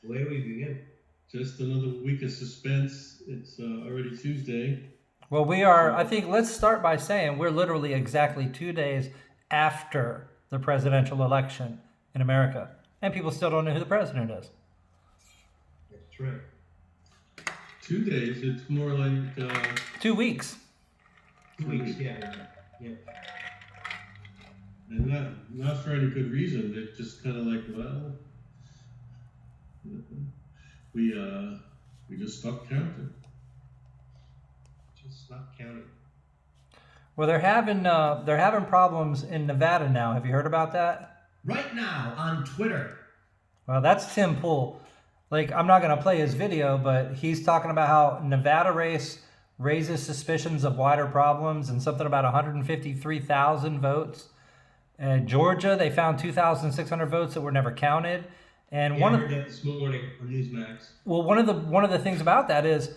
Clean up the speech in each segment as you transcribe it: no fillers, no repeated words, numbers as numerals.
Where do we begin? Just another week of suspense. It's already Tuesday. Well, we are, I think, let's start by saying we're literally exactly 2 days after the presidential election in America. And people still don't know who the president is. That's right. 2 days. It's more like 2 weeks. 2 weeks, yeah. and not for any good reason. They're just kind of like, well, we just stopped counting. Just stop counting. Well, they're having problems in Nevada now. Have you heard about that? Right now on Twitter. Well, that's Tim Pool. Like, I'm not going to play his video, but he's talking about how Nevada race raises suspicions of wider problems and something about 153,000 votes. Georgia, they found 2,600 votes that were never counted. And I heard that this morning on Newsmax. Well, one of the things about that is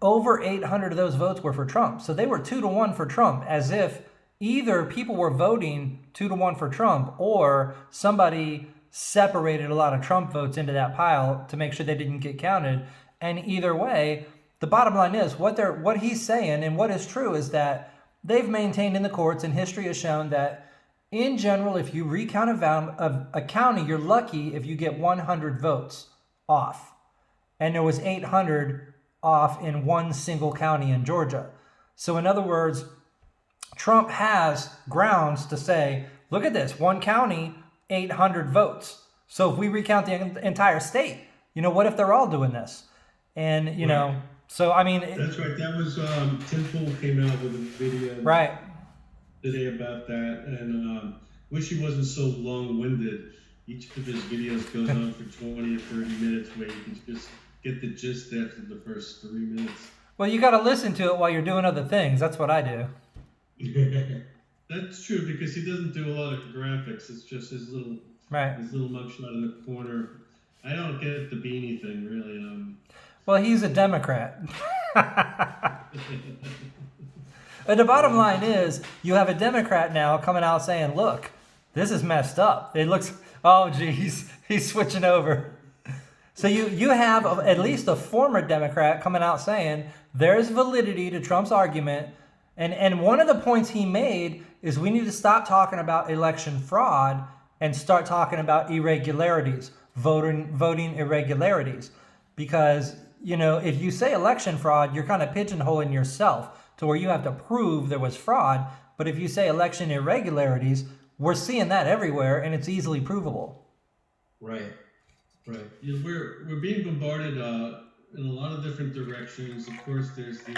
over 800 of those votes were for Trump. So they were 2-1 for Trump, as if either people were voting 2-1 for Trump or somebody separated a lot of Trump votes into that pile to make sure they didn't get counted. And either way, the bottom line is what he's saying and what is true is that they've maintained in the courts, and history has shown that in general, if you recount a county, you're lucky if you get 100 votes off. And there was 800 off in one single county in Georgia. So in other words, Trump has grounds to say, look at this, one county, 800 votes. So if we recount the entire state, what if they're all doing this? And, so I mean... That's right. That was, Tim Pool came out with a video. Right. Today about that, and wish he wasn't so long-winded. Each of his videos goes on for 20 or 30 minutes, where you can just get the gist after the first 3 minutes. Well, you got to listen to it while you're doing other things. That's what I do. That's true, because he doesn't do a lot of graphics. It's just his little mugshot in the corner. I don't get the beanie thing, really. Well, he's a Democrat. But the bottom line is, you have a Democrat now coming out saying, look, this is messed up. It looks, oh, geez, he's switching over. So you have at least a former Democrat coming out saying there's validity to Trump's argument. And one of the points he made is we need to stop talking about election fraud and start talking about irregularities, voting irregularities. Because, if you say election fraud, you're kind of pigeonholing yourself to where you have to prove there was fraud. But if you say election irregularities, we're seeing that everywhere, and it's easily provable. Right. Yeah, we're being bombarded in a lot of different directions. Of course, there's the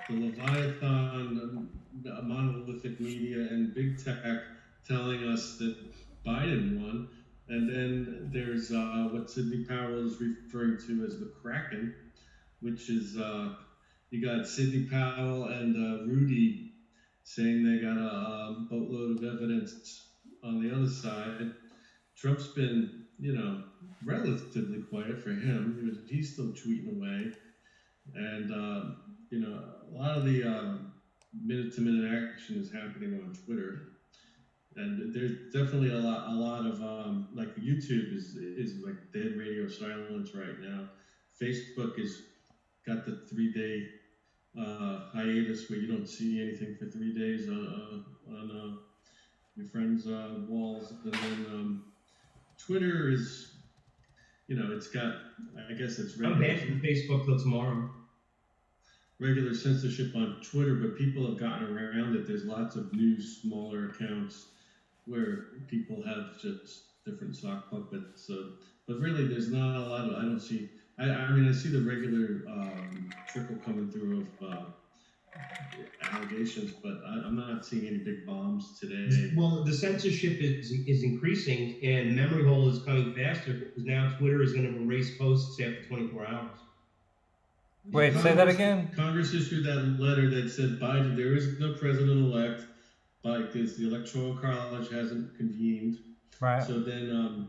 Leviathan, monolithic media, and big tech telling us that Biden won. And then there's what Sidney Powell is referring to as the Kraken, which is... you got Sidney Powell and Rudy saying they got a boatload of evidence on the other side. Trump's been, relatively quiet for him. He's still tweeting away. And, a lot of the minute-to-minute action is happening on Twitter. And there's definitely a lot of, like YouTube is like dead radio silence right now. Facebook is got the 3-day hiatus where you don't see anything for 3 days on your friends' walls. And then Twitter is, it's got, I guess it's I'm banned from Facebook till tomorrow. Regular censorship on Twitter, but people have gotten around it. There's lots of new, smaller accounts where people have just different sock puppets. But really, there's not a lot of, I don't see... I see the regular trickle coming through of allegations, but I'm not seeing any big bombs today. Well, the censorship is increasing, and memory hole is coming faster because now Twitter is going to erase posts after 24 hours. Wait, say that again? Congress issued that letter that said Biden, there is no president-elect, because the Electoral College hasn't convened. Right. So then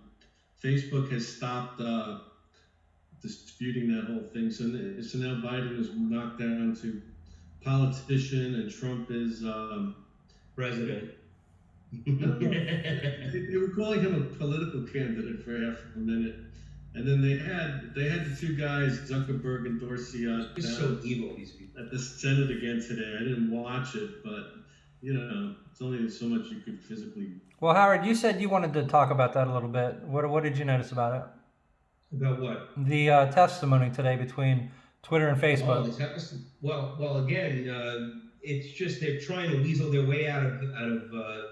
Facebook has stopped... disputing that whole thing. So now Biden is knocked down to politician and Trump is president. They were calling him a political candidate for half a minute. And then they had the two guys, Zuckerberg and Dorsey, It's down so evil, these people. at the Senate again today. I didn't watch it, but it's only so much you could physically. Well, Howard, you said you wanted to talk about that a little bit. What did you notice about it? About what? The testimony today between Twitter and Oh, Facebook. well, again, it's just they're trying to weasel their way out of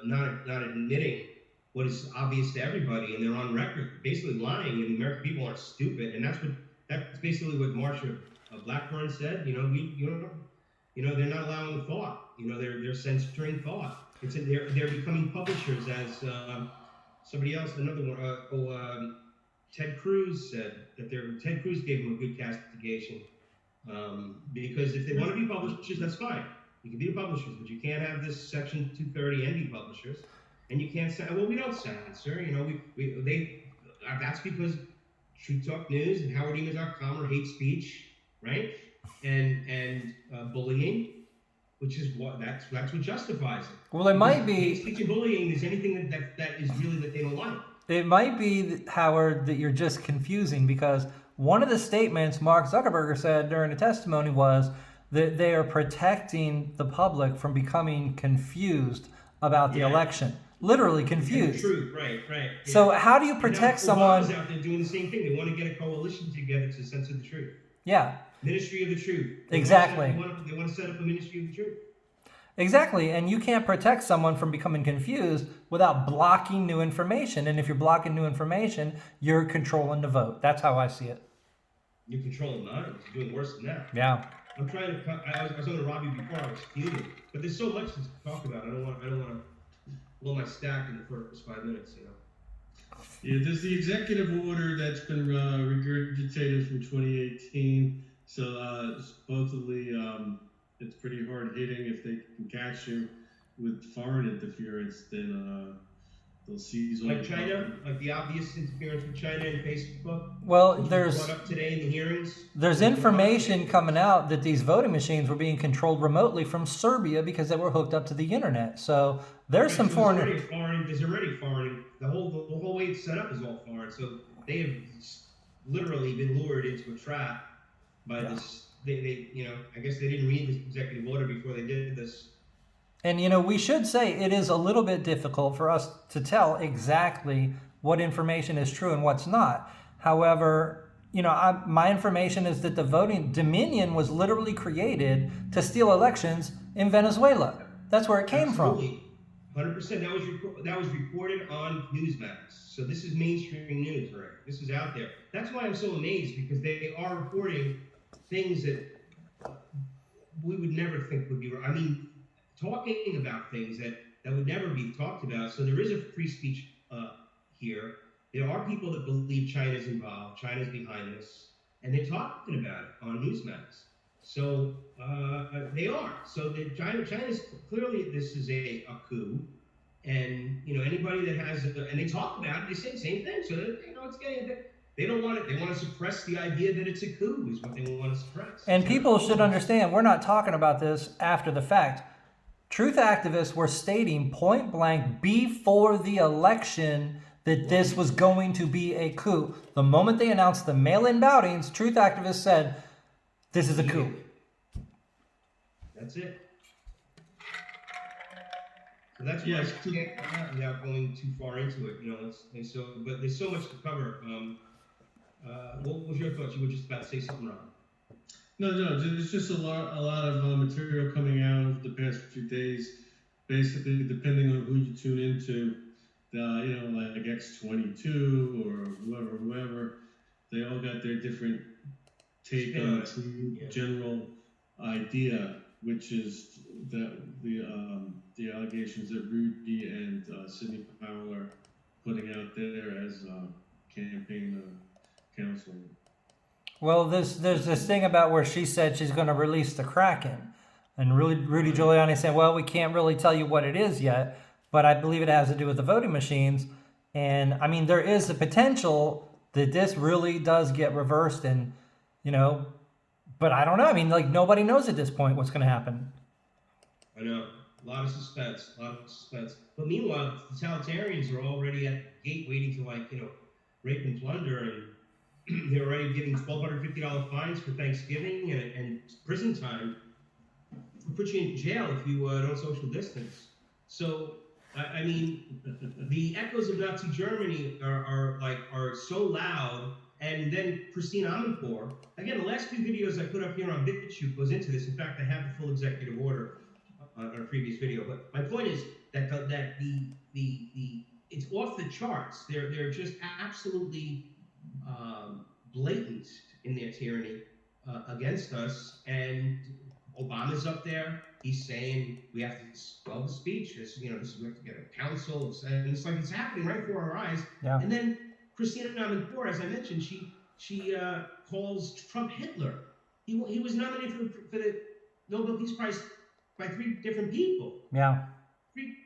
not admitting what is obvious to everybody, and they're on record basically lying. And the American people aren't stupid, and that's basically what Marsha Blackburn said. They're not allowing thought. They're censoring thought. They're becoming publishers, as somebody else, another one. Ted Cruz said that Ted Cruz gave him a good castigation. Because if they want to be publishers, that's fine. You can be the publishers, but you can't have this Section 230 and be publishers. And you can't say, well, we don't censor. That's because True Talk News and HowardEman.com are hate speech, right? And bullying, which is that's what justifies it. Well, it might be hate speech and bullying is anything that is really that they don't like. It might be, Howard, that you're just confusing, because one of the statements Mark Zuckerberg said during the testimony was that they are protecting the public from becoming confused about the election. Literally confused. True, right. Yeah. So how do you protect someone? Obama's out there doing the same thing. They want to get a coalition together to censor the truth. Yeah. Ministry of the Truth. Exactly. They want to set up a Ministry of the Truth. Exactly, and you can't protect someone from becoming confused without blocking new information. And if you're blocking new information, you're controlling the vote. That's how I see it. You're controlling minds. You're doing worse than that. Yeah. I'm trying to. I was going to rob you before. I was fuming, but there's so much to talk about. I don't want to blow my stack in the first 5 minutes. Yeah, there's the executive order that's been regurgitated from 2018. So supposedly. It's pretty hard hitting. If they can catch you with foreign interference, then they'll seize all. Like China, like the obvious interference with China and Facebook. Well, there's brought up today in the hearings. There's information coming out that these voting machines were being controlled remotely from Serbia because they were hooked up to the internet. So there's some foreign. There's already foreign. The whole way it's set up is all foreign. So they have literally been lured into a trap by this. I guess they didn't read the executive order before they did this. And, we should say it is a little bit difficult for us to tell exactly what information is true and what's not. However, my information is that the voting Dominion was literally created to steal elections in Venezuela. That's where it came Absolutely. from. 100%. That was reported on Newsmax. So this is mainstream news, right? This is out there. That's why I'm so amazed, because they are reporting things that we would never think would be wrong. I mean, talking about things that would never be talked about. So there is a free speech here. There are people that believe China's involved, China's behind this, and they're talking about it on Newsmax. So they are. So China's clearly, this is a coup. And, anybody that has, and they talk about it, they say the same thing. So, it's getting a bit. They don't want it. They want to suppress the idea that it's a coup, is what they want to suppress. And people should understand, we're not talking about this after the fact. Truth activists were stating point blank before the election that this was going to be a coup. The moment they announced the mail-in ballots, truth activists said, this is a coup. That's it. So that's why I can't, without going too far into it, but there's so much to cover. What was your thoughts? You were just about to say something wrong. No, there's just a lot of material coming out over the past few days. Basically, depending on who you tune into, like X22 or whoever, they all got their different take on the general idea, which is that the allegations that Rudy and Sidney Powell are putting out there as campaign counsel. Well, there's this thing about where she said she's going to release the Kraken. And Rudy Giuliani said, well, we can't really tell you what it is yet, but I believe it has to do with the voting machines. And, I mean, there is the potential that this really does get reversed and, but I don't know. I mean, nobody knows at this point what's going to happen. I know. A lot of suspense. But meanwhile, the totalitarians are already at the gate waiting to, rape and plunder and they're already giving $1,250 fines for Thanksgiving and prison time. Put you in jail if you don't social distance. So, I mean, the echoes of Nazi Germany are so loud. And then Christine Amanpour, again, the last few videos I put up here on BitChute goes into this. In fact, I have the full executive order on a previous video. But my point is that the it's off the charts. They're just absolutely blatant in their tyranny against us. And Obama's up there. He's saying we have to swell the speech. We have to get a council, and it's like it's happening right before our eyes. Yeah. And then Christina Amanpour, as I mentioned, she calls Trump Hitler. He was nominated for the Nobel Peace Prize by 3 different people. Yeah.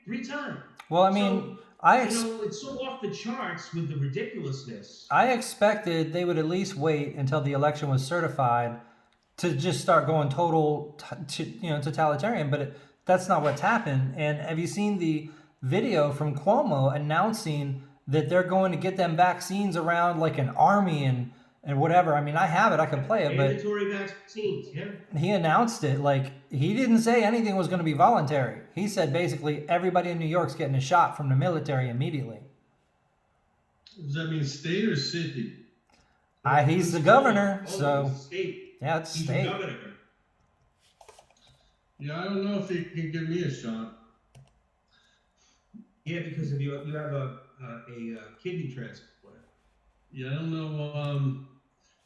Three times. Well, I mean, it's so off the charts with the ridiculousness. I expected they would at least wait until the election was certified to just start going total, totalitarian. But that's not what's happened. And have you seen the video from Cuomo announcing that they're going to get them vaccines around like an army and whatever? I mean, I have it. I can play it. Mandatory vaccines, yeah. He announced it. Like, he didn't say anything was going to be voluntary. He said basically everybody in New York's getting a shot from the military immediately. Does that mean state or city? He's the governor, so state. Yeah, it's He's state. the governor. Yeah, I don't know if he can give me a shot. Yeah, because if you have a kidney transplant. Yeah, I don't know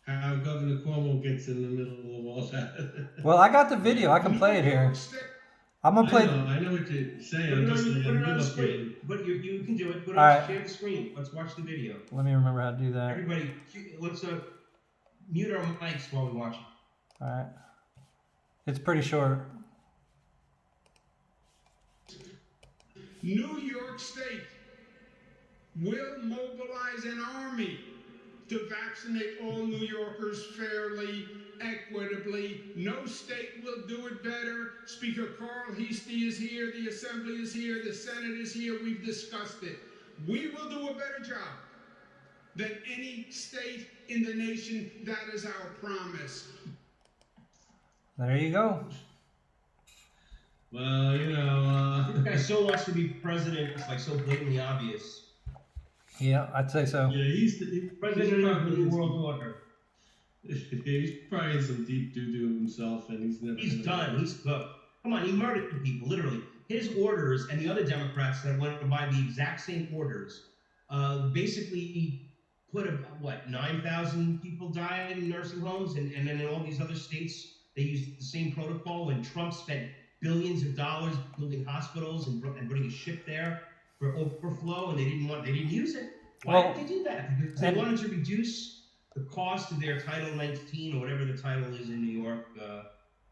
how Governor Cuomo gets in the middle of all that. Well, I got the video. I can play it here. I'm gonna play. I know what you're saying. Put it on the screen. But you can do it. Share the screen. Let's watch the video. Let me remember how to do that. Everybody, let's mute our mics while we watch it. All right. It's pretty short. New York State will mobilize an army to vaccinate all New Yorkers fairly, equitably. No state will do it better. Speaker Carl Heastie is here. The Assembly is here. The Senate is here. We've discussed it. We will do a better job than any state in the nation. That is our promise. There you go. Well, this guy so wants to be president. It's like so blatantly obvious. Yeah, I'd say so. Yeah, he's President of the New World Order. He's probably in some deep doo-doo himself, and he's never. He's done. He's cooked. Come on, he murdered people, literally. His orders and the other Democrats that went by the exact same orders, basically put 9,000 people died in nursing homes, and then in all these other states they used the same protocol. And Trump spent billions of dollars building hospitals and putting a ship there for overflow, and they didn't use it. Why did they do that? Because they wanted to reduce the cost of their Title 19 or whatever the title is in New York.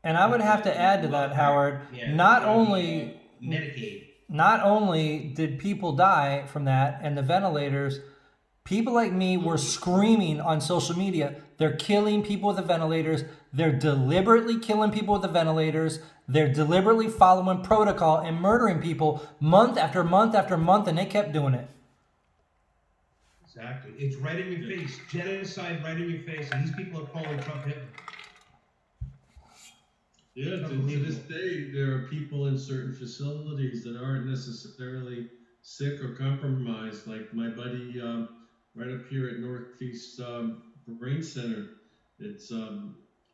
And I would have to add to that, Howard, not only did people die from that and the ventilators, people like me were screaming on social media, they're killing people with the ventilators. They're deliberately killing people with the ventilators. They're deliberately following protocol and murdering people month after month after month, and they kept doing it. Exactly. It's right in your face. Genocide right in your face. And these people are calling Trump Hitler. Yeah, to this day, there are people in certain facilities that aren't necessarily sick or compromised. Like my buddy right up here at Northeast Brain Center, it's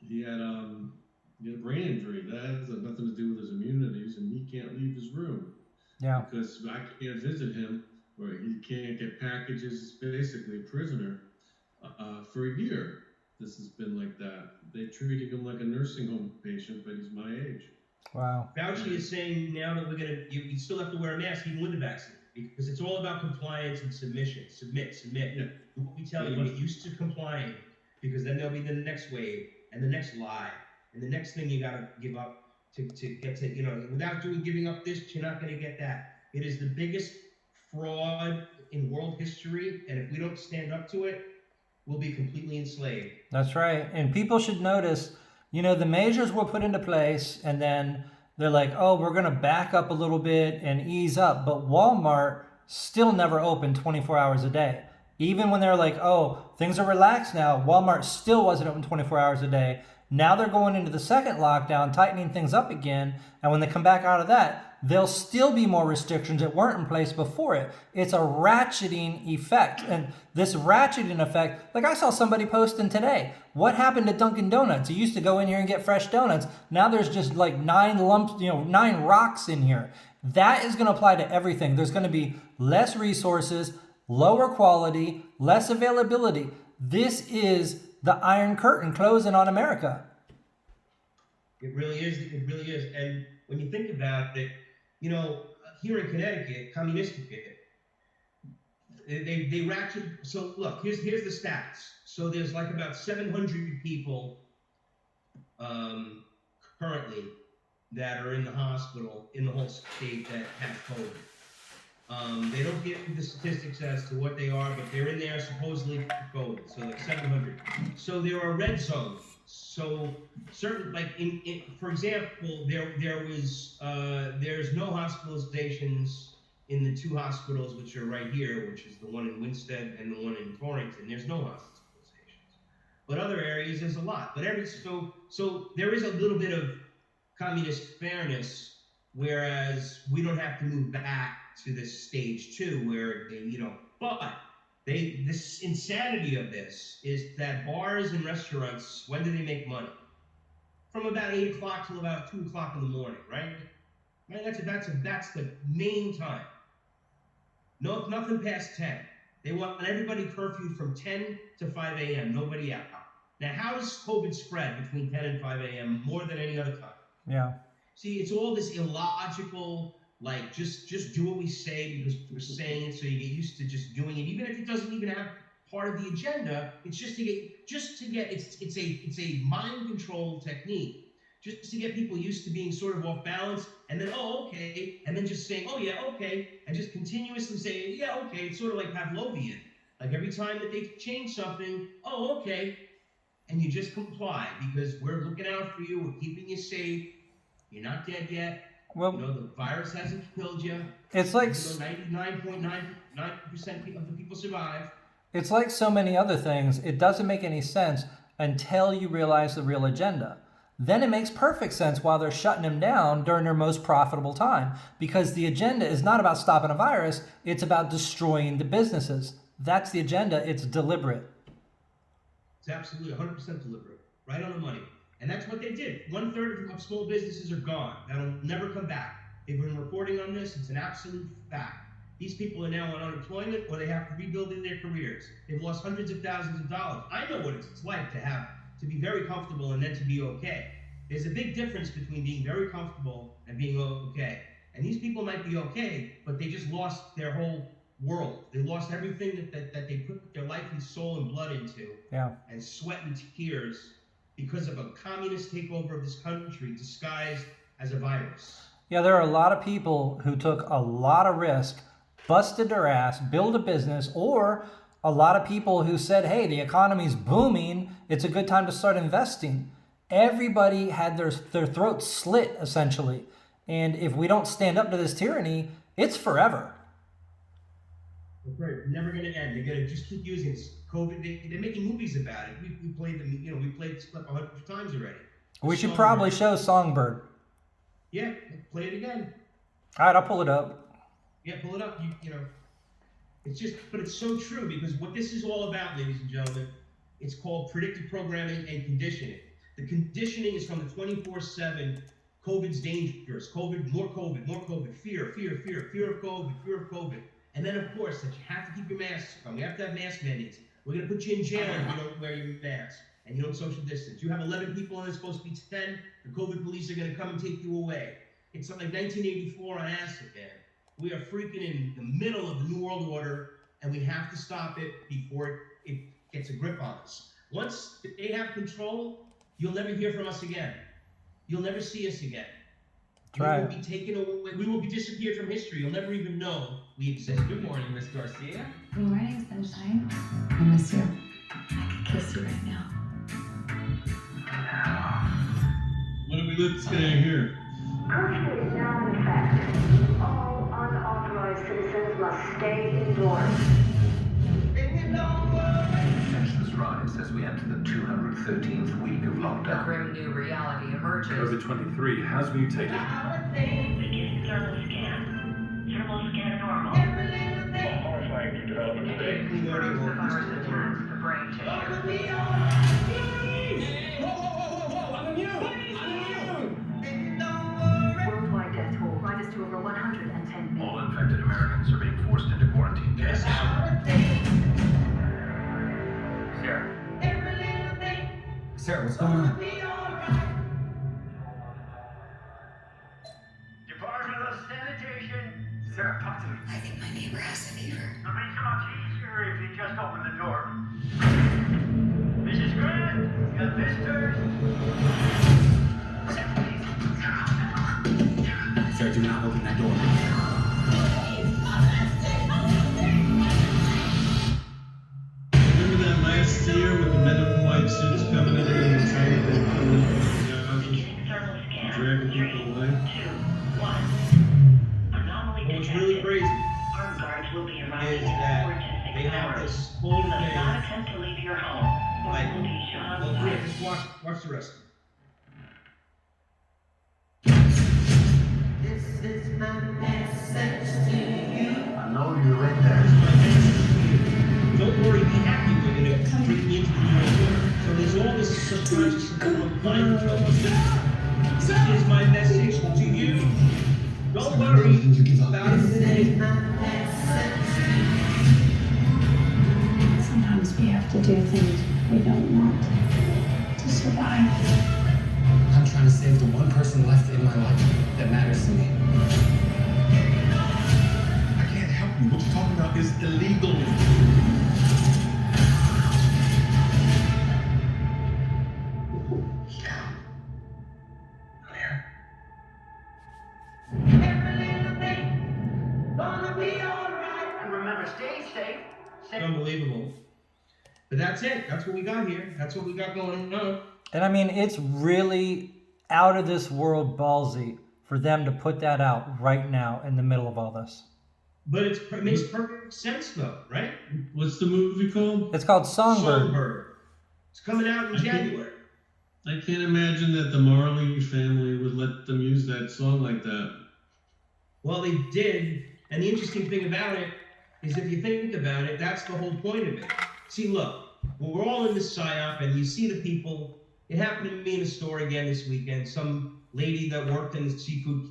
he had a brain injury. That has nothing to do with his immunities, and he can't leave his room. Yeah. Because I can't visit him, or he can't get packages. He's basically a prisoner for a year. This has been like that. They treated him like a nursing home patient, but he's my age. Wow. Fauci is saying now that you still have to wear a mask even with the vaccine, because it's all about compliance and submission. Submit. Yeah. What we tell you, get used to complying, because then there'll be the next wave and the next lie and the next thing you got to give up to get to, without giving up this, you're not going to get that. It is the biggest fraud in world history, and if we don't stand up to it, we'll be completely enslaved. That's right. And people should notice, the measures were put into place, and then they're like, oh, we're going to back up a little bit and ease up. But Walmart still never opened 24 hours a day. Even when they're like, oh, things are relaxed now, Walmart still wasn't open 24 hours a day. Now they're going into the second lockdown, tightening things up again. And when they come back out of that, there'll still be more restrictions that weren't in place before it. It's a ratcheting effect. And this ratcheting effect, like I saw somebody posting today, what happened to Dunkin' Donuts? You used to go in here and get fresh donuts. Now there's just like 9 lumps, 9 rocks in here. That is going to apply to everything. There's going to be less resources, lower quality, less availability. This is the Iron Curtain closing on America. It really is. It really is. And when you think about it, here in Connecticut, communistic, they ratchet. So look, here's the stats. So there's like about 700 people currently that are in the hospital in the whole state that have COVID. They don't give the statistics as to what they are, but they're in there supposedly for COVID. So like 700. So there are red zones. So certain, like for example, there's no hospitalizations in the 2 hospitals which are right here, which is the one in Winstead and the one in Torrington. There's no hospitalizations, but other areas there's a lot. But so there is a little bit of communist fairness, whereas we don't have to move back to this stage 2 where but this insanity of this is that bars and restaurants, when do they make money? From about 8 o'clock till about 2 o'clock in the morning, right? That's the main time. No, nothing past 10. They want everybody curfewed from 10 to 5 a.m. Nobody out. Now, how does COVID spread between 10 and 5 a.m. more than any other time? Yeah. See, it's all this illogical, like just do what we say because we're saying it, so you get used to just doing it, even if it doesn't even have part of the agenda. It's just to get it's a mind control technique, just to get people used to being sort of off balance, and then okay, and then just saying yeah okay, and just continuously saying yeah okay. It's sort of like Pavlovian, like every time that they change something, okay, and you just comply because we're looking out for you, we're keeping you safe, you're not dead yet. Well, the virus hasn't killed you. It's like 99.99% of the people survive. It's like so many other things. It doesn't make any sense until you realize the real agenda. Then it makes perfect sense while they're shutting them down during their most profitable time, because the agenda is not about stopping a virus. It's about destroying the businesses. That's the agenda. It's deliberate. It's absolutely 100% deliberate. Right on the money. And that's what they did. 1/3 of small businesses are gone. That'll never come back. They've been reporting on this. It's an absolute fact. These people are now on unemployment, or they have to rebuild their careers. They've lost hundreds of thousands of dollars. I know what it's like to be very comfortable and then to be okay. There's a big difference between being very comfortable and being okay. And these people might be okay, but they just lost their whole world. They lost everything that they put their life and soul and blood into, and sweat and tears, because of a communist takeover of this country disguised as a virus. Yeah, there are a lot of people who took a lot of risk, busted their ass, built a business, or a lot of people who said, hey, the economy's booming, it's a good time to start investing. Everybody had their throats slit, essentially. And if we don't stand up to this tyranny, it's forever. That's right. It's never going to end. They're going to just keep using this. COVID, they're making movies about it. We played them, we played this clip 100 times already. We should probably show Songbird. Yeah, play it again. All right, I'll pull it up. Yeah, pull it up. But it's so true, because what this is all about, ladies and gentlemen, it's called predictive programming and conditioning. The conditioning is from the 24/7. COVID's dangerous. COVID, more COVID, fear of COVID, fear of COVID. And then, of course, that you have to keep your masks on. We have to have mask mandates. We're going to put you in jail if you don't wear your mask and you don't social distance. You have 11 people and it's supposed to be 10. The COVID police are going to come and take you away. It's like 1984 on acid, man. We are freaking in the middle of the New World Order, and we have to stop it before it gets a grip on us. Once they have control, you'll never hear from us again. You'll never see us again. We will be taken away. We will be disappeared from history. You'll never even know we exist. Good morning, Miss Garcia. Good morning, sunshine. I miss you. I could kiss you right now. What do we look today here? Curfew is now in effect. All unauthorized citizens must stay indoors. And rise as we enter the 213th week of A lockdown. grim new reality emerges. COVID-23 has mutated. Beginning thermal scan. Thermal scan normal. Horrifying new development today. Confirms the virus attacks the brain tissue. Worldwide death toll rises to over 110 million. All infected Americans are being forced into quarantine camps. Sarah, what's going on? Department of Sanitation. Sarah, talk to me. I think my neighbor has a fever. It'll be so much easier if you just open the door. Mrs. Grant, you got visitors. Sarah, do not open that door. Remember that last year with the men in white suits coming in and trying to Beginning thermal scan. dragging people away? 2, 1. Anomaly What's detected. really crazy Armed guards will be around is you that for 4 to 6 they have hours. this whole You must thing. not attempt to leave your home, or Like, you will be shot on well, sight. just watch the rest. I know you're in there. Don't worry, be happy we're gonna bring you into the real world. So there's all this subconscious mind control. This is my message to you. Don't worry about a thing. Sometimes we have to do things we don't want to survive. I'm trying to save the one person left in my life that matters to me. I can't help you. What you're talking about is illegal. And remember, stay safe. It's unbelievable. But that's it. That's what we got here. That's what we got going on. And I mean, it's really out of this world ballsy for them to put that out right now in the middle of all this. But it makes perfect sense, though, right? What's the movie called? It's called Songbird. Songbird. It's coming out in January. I can't imagine that the Marley family would let them use that song like that. Well, they did. And the interesting thing about it is if you think about it, that's the whole point of it. See, look, we're all in this psyop, and you see the people. It happened to me in a store again this weekend. Some lady that worked in the seafood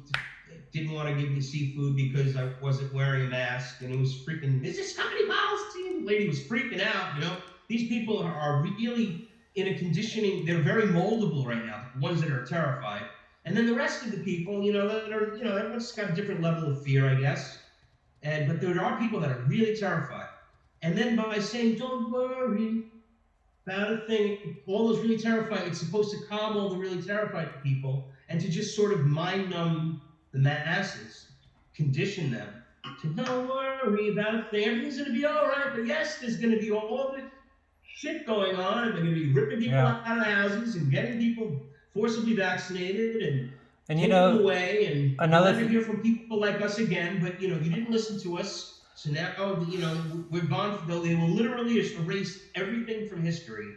didn't want to give me seafood because I wasn't wearing a mask, and it was freaking, is this company policy? The lady was freaking out, you know. These people are really in a conditioning, they're very moldable right now, the ones that are terrified. And then the rest of the people, you know, that are, you know, everyone's got a different level of fear, I guess. But there are people that are really terrified. And then by saying, don't worry about a thing, all those really terrified, it's supposed to calm all the really terrified people and to just sort of mind numb the masses, condition them to don't worry about a thing. Everything's going to be all right, but yes, there's going to be all this shit going on, and they're going to be ripping people out of houses and getting people forcibly vaccinated and you taking know, them away, and another never hear from people like us again. But you know, you didn't listen to us. So now, you know, we're gone. Though they will literally erase everything from history.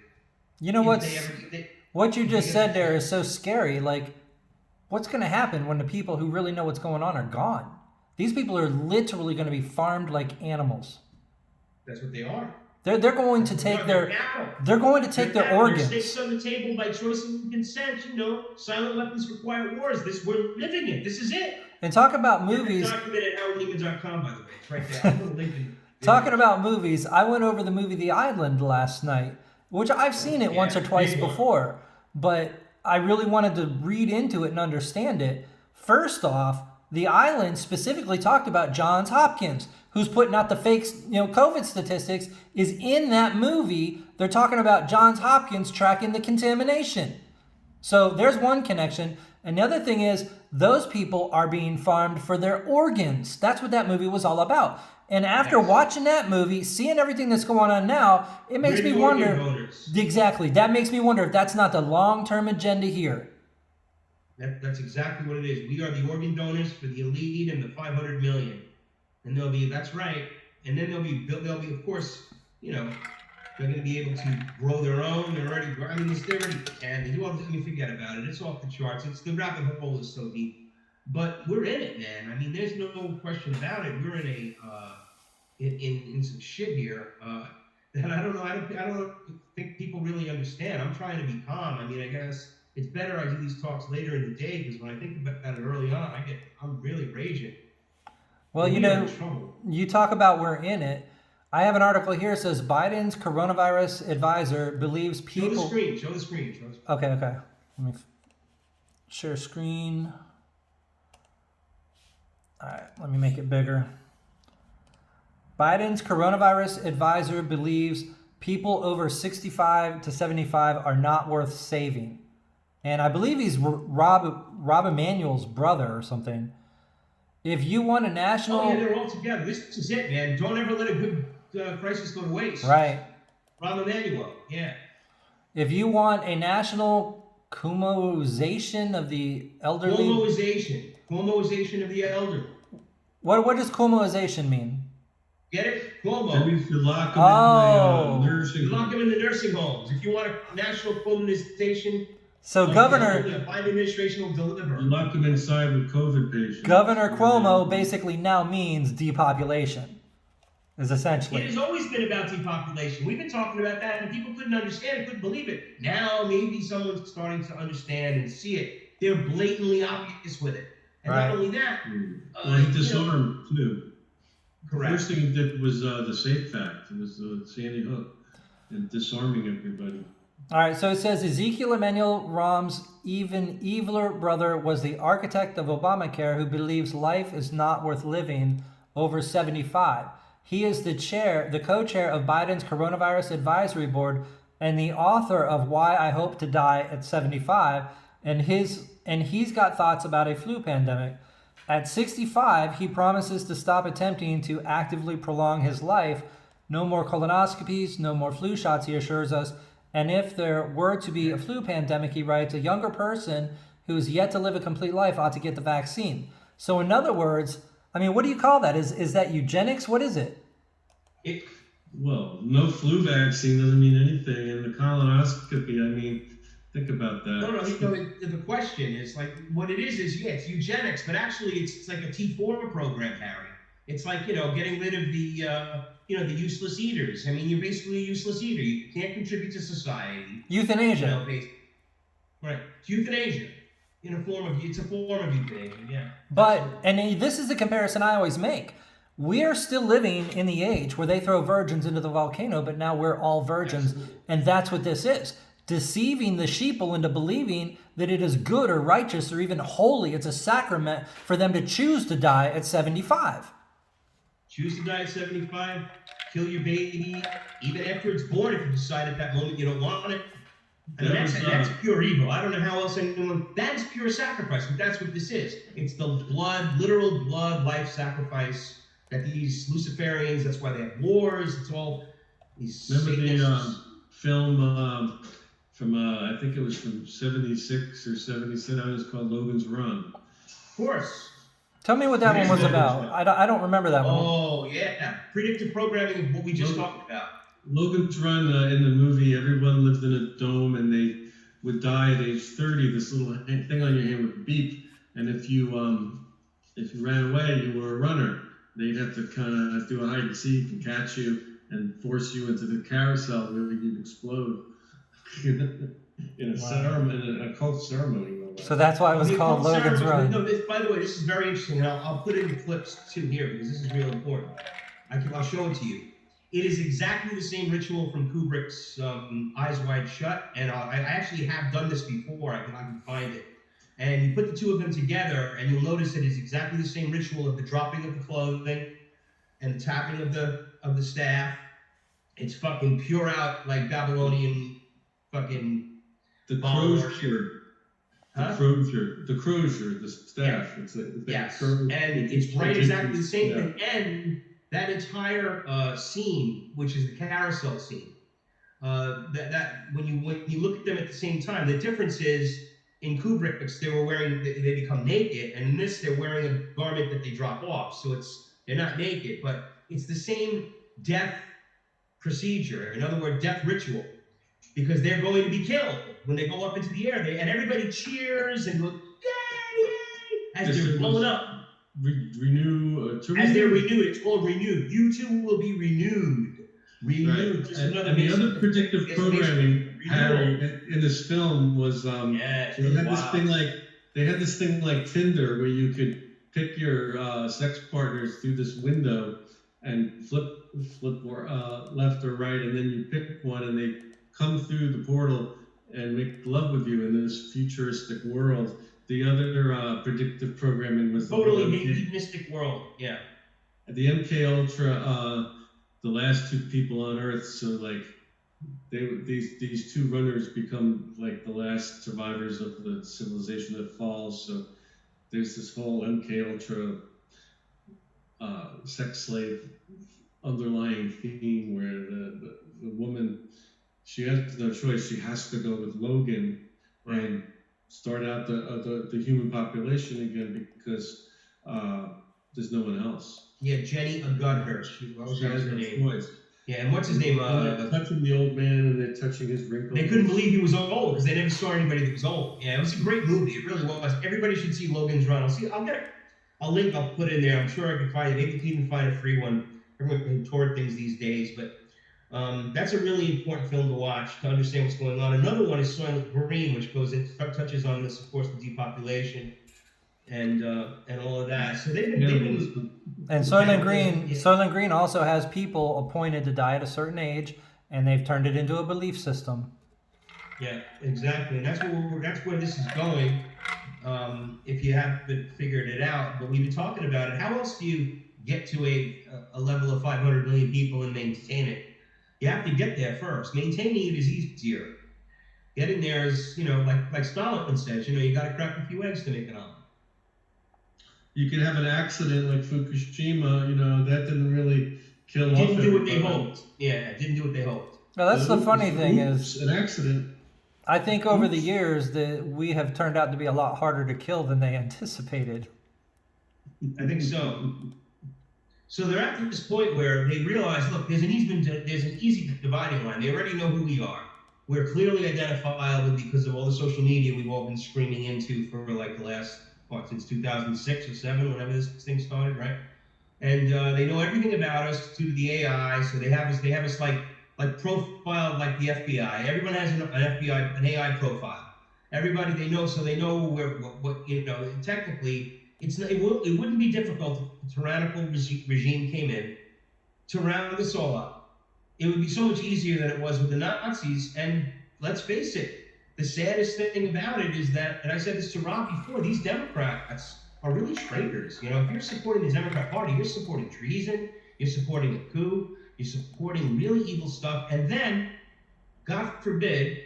You know what you just said there is so scary. Like, what's going to happen when the people who really know what's going on are gone? These people are literally going to be farmed like animals. That's what they are. They're going to take their organs. Stakes on the table by choice and consent. You know, silent weapons for quiet wars. We're living it. This is it. And talk about movies. It's documented at howardnewman.com, by the way. It's right there. I'll put a link in. Talking about movies, I went over the movie The Island last night, which I've seen it once or twice before, but I really wanted to read into it and understand it. First off, The Island specifically talked about Johns Hopkins, who's putting out the fake, COVID statistics, is in that movie. They're talking about Johns Hopkins tracking the contamination. So there's one connection. Another thing is those people are being farmed for their organs. That's what that movie was all about. And after watching that movie, seeing everything that's going on now, it makes me wonder. Exactly. That makes me wonder if that's not the long-term agenda here. That's exactly what it is. We are the organ donors for the elite and the 500 million. And that's right. And then they'll be, of course, They're going to be able to grow their own. They're already, I mean, they already can. They do all this. I mean, forget about it. It's off the charts. It's the rabbit hole is so deep. But we're in it, man. I mean, there's no question about it. We're in a in some shit here that I don't know. I don't think people really understand. I'm trying to be calm. I mean, I guess it's better I do these talks later in the day because when I think about it early on, I'm really raging. Well, you know, you talk about we're in it. I have an article here that says Biden's coronavirus advisor believes people. Show the screen. Show the screen. Okay. Let me share screen. All right, let me make it bigger. Biden's coronavirus advisor believes people over 65 to 75 are not worth saving. And I believe he's Rob Emanuel's brother or something. If you want a national... Oh, yeah, they're all together. This is it, man. Don't ever let a good crisis go to waste. Right. Rob Emanuel, yeah. If you want a national Cuomoization of the elderly... Cuomoization of the elderly. What does Cuomoization mean? Get it? Cuomo. That means you lock them in the nursing homes. Lock them in the nursing homes. If you want a national Cuomoization... So Governor... The Biden administration will deliver. You lock them inside with COVID patients. Governor Cuomo basically now means depopulation. Is essentially. It has always been about depopulation. We've been talking about that, and people couldn't understand it, couldn't believe it. Now maybe someone's starting to understand and see it. They're blatantly obvious with it. And right. Not only that, well, he disarmed too. Correct. First thing he did was the Safe Act. It was Sandy Hook and disarming everybody. All right, so it says Ezekiel Emanuel Rahm's even eviler brother was the architect of Obamacare who believes life is not worth living over 75. He is the co-chair of Biden's Coronavirus Advisory Board and the author of Why I Hope to Die at 75, and he's got thoughts about a flu pandemic. At 65, he promises to stop attempting to actively prolong his life. No more colonoscopies, no more flu shots, he assures us. And if there were to be a flu pandemic, he writes, a younger person who is yet to live a complete life ought to get the vaccine. So in other words, I mean, what do you call that? Is that eugenics? What is it? Well, no flu vaccine doesn't mean anything. And the colonoscopy, I mean, think about that. No, the question is like, what it is, yeah, it's eugenics, but actually it's like a T4 program, Harry. It's like, getting rid of the, the useless eaters. I mean, you're basically a useless eater. You can't contribute to society. Euthanasia. Right. It's euthanasia. It's a form of euthanasia, yeah. But, and this is the comparison I always make. We are still living in the age where they throw virgins into the volcano, but now we're all virgins. Absolutely. And that's what this is. Deceiving the sheeple into believing that it is good or righteous or even holy. It's a sacrament for them to choose to die at 75. Choose to die at 75, kill your baby, even after it's born if you decide at that moment you don't want it. I mean, that's pure evil. I don't know how else that's pure sacrifice, but that's what this is. It's the literal blood, life sacrifice that these Luciferians, that's why they have wars, it's all these... Remember the film from, I think it was from 76 or 77, it was called Logan's Run. Of course. Tell me what that one was about. I don't remember that one. Oh, yeah. Predictive programming of what we just talked about. Logan's Run, in the movie, everyone lived in a dome and they would die at age 30. This little thing on your hand would beep. And if you ran away, you were a runner. They'd have to kind of do a hide and seek and catch you and force you into the carousel where you'd explode in a ceremony, in a cult ceremony. So that's why it was called Logan's Run. No, by the way, this is very interesting, and I'll put in the clips too here because this is real important. I'll show it to you. It is exactly the same ritual from Kubrick's Eyes Wide Shut, and I actually have done this before. I can find it. And you put the two of them together, and you'll notice it is exactly the same ritual of the dropping of the clothing and the tapping of the staff. It's fucking pure out like Babylonian fucking. The crozier. Huh? The crozier, the staff. Yeah. Yes, and it's right exactly the same thing. And that entire scene, which is the carousel scene, that when you look at them at the same time, the difference is in Kubrick, they become naked, and in this they're wearing a garment that they drop off. So they're not naked, but it's the same death procedure. In other words, death ritual, because they're going to be killed when they go up into the air. And everybody cheers and goes, yay, yay, as they're blowing up. As they're renewed, it's called renewed. You too will be renewed. Renewed. Right. And the other predictive programming, Harry, in this film was they had this thing like Tinder where you could pick your sex partners through this window and flip left or right, and then you pick one and they come through the portal and make love with you in this futuristic world. The other predictive programming was totally hedonistic world. Yeah. The MK Ultra, the last two people on Earth. So like, these two runners become like the last survivors of the civilization that falls. So there's this whole MK Ultra sex slave underlying theme where the woman, she has no choice. She has to go with Logan and start out the human population again because there's no one else. Yeah, Jenny Agudhurst. What was her name? Choice. Yeah, and what's his name? They're touching the old man and they're touching his wrinkles. They couldn't believe he was old because they never saw anybody that was old. Yeah, it was a great movie. It really was. Everybody should see Logan's Run. I'll get a link. I'll put in there. I'm sure I can find it. Maybe you can even find a free one. Everyone can tour things these days, but that's a really important film to watch to understand what's going on. Another one is Soylent Green, which touches on this, of course, the depopulation and all of that. So they've been and Soylent Green also has people appointed to die at a certain age, and they've turned it into a belief system. Yeah, exactly, and that's where this is going. If you haven't figured it out, but we've been talking about it. How else do you get to a level of 500 million people and maintain it? You have to get there first. Maintaining it is easier. Getting there is, like Stalin says, you got to crack a few eggs to make an omelet. You could have an accident like Fukushima, that didn't really kill off everybody. Didn't do what they hoped. Yeah, didn't do what they hoped. Now, that's the funny thing is an accident. I think over the years that we have turned out to be a lot harder to kill than they anticipated. I think so. So they're at this point where they realize, look, there's an easy dividing line. They already know who we are. We're clearly identifiable because of all the social media we've all been screaming into for like the last, since 2006 or 7, whenever this thing started, right? And they know everything about us due to the AI. So they have us like profiled like the FBI. Everyone has an AI profile. Everybody they know, so they know what technically. It wouldn't be difficult if a tyrannical regime came in to round us all up. It would be so much easier than it was with the Nazis. And let's face it, the saddest thing about it is that, and I said this to Rob before, these Democrats are really traitors. If you're supporting the Democrat Party, you're supporting treason, you're supporting a coup, you're supporting really evil stuff. And then, God forbid,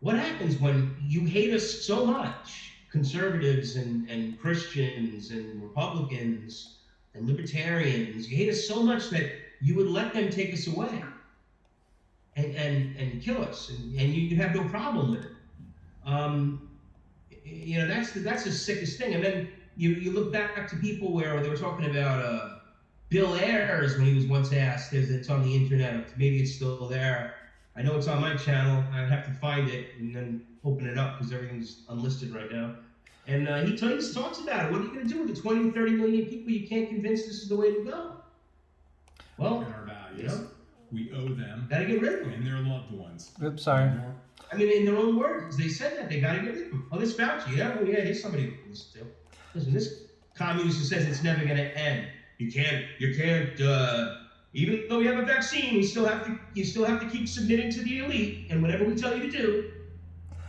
what happens when you hate us so much? Conservatives and Christians and Republicans and libertarians, you hate us so much that you would let them take us away and kill us, and you have no problem with it. That's the sickest thing. And then you look back to people where they were talking about Bill Ayers when he was once asked, it's on the internet, maybe it's still there. I know it's on my channel. I'd have to find it and then open it up because everything's unlisted right now. And he talks about it. What are you going to do with the 20 to 30 million people you can't convince this is the way to go? Well, our values. We owe them. Got to get rid of them. And their loved ones. Oops, sorry. I mean, in their own words, they said that. They got to get rid of them. Oh, this Fauci. Here's somebody who listen to. Listen, this communist who says it's never going to end. You can't, even though we have a vaccine, you still have to keep submitting to the elite and whatever we tell you to do,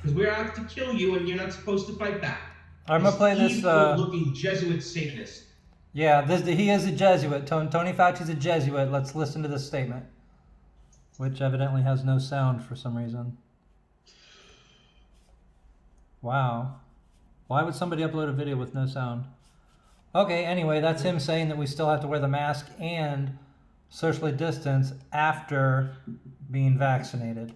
because we're out to kill you and you're not supposed to fight back. I'm gonna play this. Looking Jesuit Satanist. Yeah, he is a Jesuit. Tony Fauci's a Jesuit. Let's listen to this statement, which evidently has no sound for some reason. Wow, why would somebody upload a video with no sound? Okay, anyway, that's him saying that we still have to wear the mask and socially distance after being vaccinated.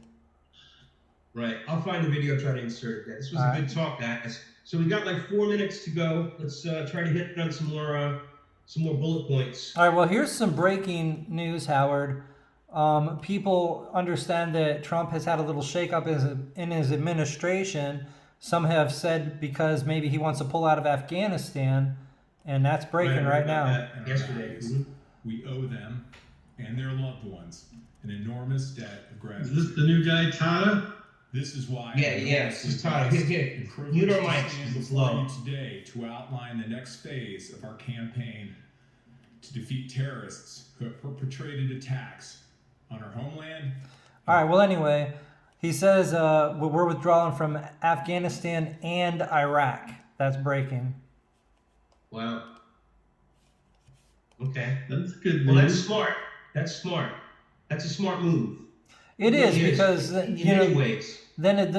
Right. I'll find the video, try to insert it. This was a good talk, guys. So we got like 4 minutes to go. Let's try to hit on some more bullet points. All right. Well, here's some breaking news, Howard. People understand that Trump has had a little shakeup in his administration. Some have said because maybe he wants to pull out of Afghanistan, and that's breaking right now. Yesterday. We owe them and their loved ones an enormous debt of gratitude. Is this the new guy, Tata? This is why Yeah, it's just Todd. Here. Mute our mics. It's low. Today to outline the next phase of our campaign to defeat terrorists who have perpetrated attacks on our homeland. All right. Well, anyway, he says we're withdrawing from Afghanistan and Iraq. That's breaking. Wow. Okay. That's good news. Well, that's smart. That's smart. That's a smart move. It is because in many ways. Then if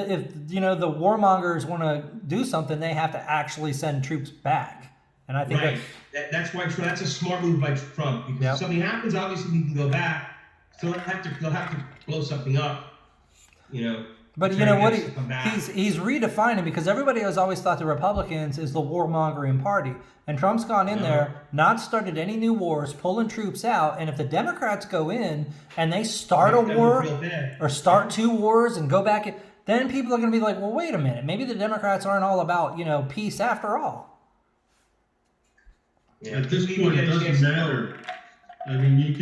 the warmongers want to do something, they have to actually send troops back. And I think that's why that's a smart move by Trump, because if something happens, obviously we can go back. So they'll have to blow something up, But you know what? He's redefining, because everybody has always thought the Republicans is the warmongering party, and Trump's gone in there, not started any new wars, pulling troops out. And if the Democrats go in and they start a war or start 2 wars and go back, then people are going to be like, well, wait a minute, maybe the Democrats aren't all about peace after all. Yeah. At this point, it doesn't matter. I mean, you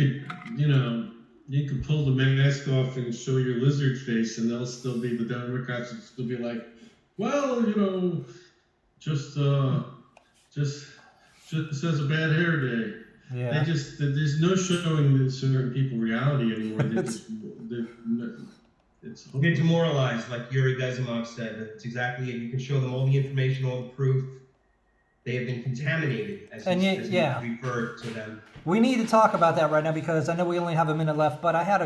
could pull the mask off and show your lizard face, and they'll still be, the Democrats will still be like, well, just has a bad hair day. Yeah. There's no showing certain people reality anymore. They're demoralized, like Yuri Bezimov said. That's exactly it. You can show them all the information, all the proof. They have been contaminated, as he referred to them. We need to talk about that right now, because I know we only have a minute left, but I had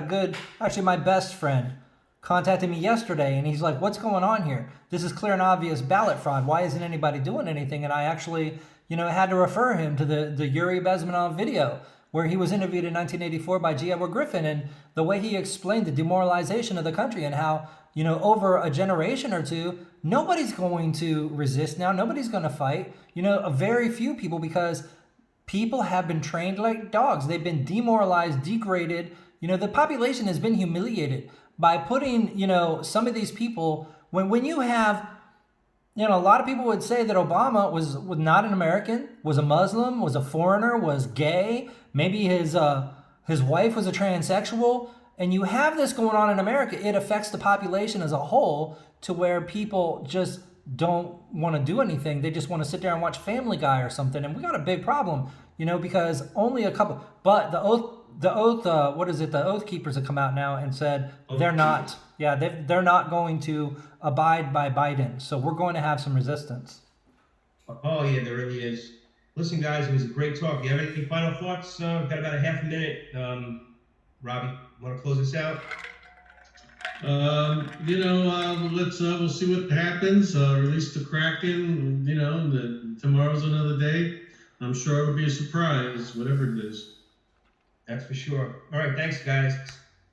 my best friend contacted me yesterday, and he's like, what's going on here? This is clear and obvious ballot fraud. Why isn't anybody doing anything? And I actually, had to refer him to the Yuri Bezmenov video, where he was interviewed in 1984 by G. Edward Griffin, and the way he explained the demoralization of the country and how, over a generation or two, nobody's going to resist now. Nobody's going to fight. A very few people, because people have been trained like dogs. They've been demoralized, degraded. The population has been humiliated by putting, some of these people, when you have, a lot of people would say that Obama was not an American, was a Muslim, was a foreigner, was gay. Maybe his wife was a transsexual. And you have this going on in America. It affects the population as a whole, to where people just don't want to do anything. They just want to sit there and watch Family Guy or something. And we got a big problem, because only a couple. But the Oath Keepers have come out now and said they're not going to abide by Biden. So we're going to have some resistance. Oh yeah, there really is. Listen, guys, it was a great talk. Do you have any final thoughts? We've got about a half a minute. Robbie, want to close us out? We'll see what happens. Release the Kraken. Tomorrow's another day. I'm sure it'll be a surprise, whatever it is. That's for sure. All right, thanks, guys.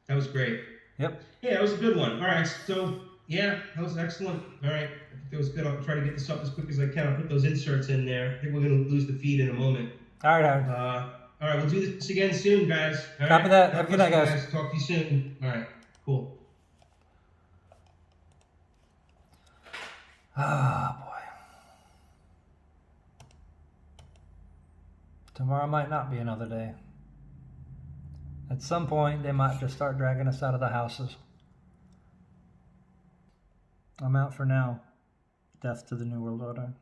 That was great. Yep. Yeah, that was a good one. All right, so that was excellent. All right, I think that was good. I'll try to get this up as quick as I can. I'll put those inserts in there. I think we're going to lose the feed in a moment. All right. All right, we'll do this again soon, guys. All Copy right? that. Have a good night, guys. Talk to you soon. All right, cool. Ah, boy. Tomorrow might not be another day. At some point, they might just start dragging us out of the houses. I'm out for now. Death to the New World Order.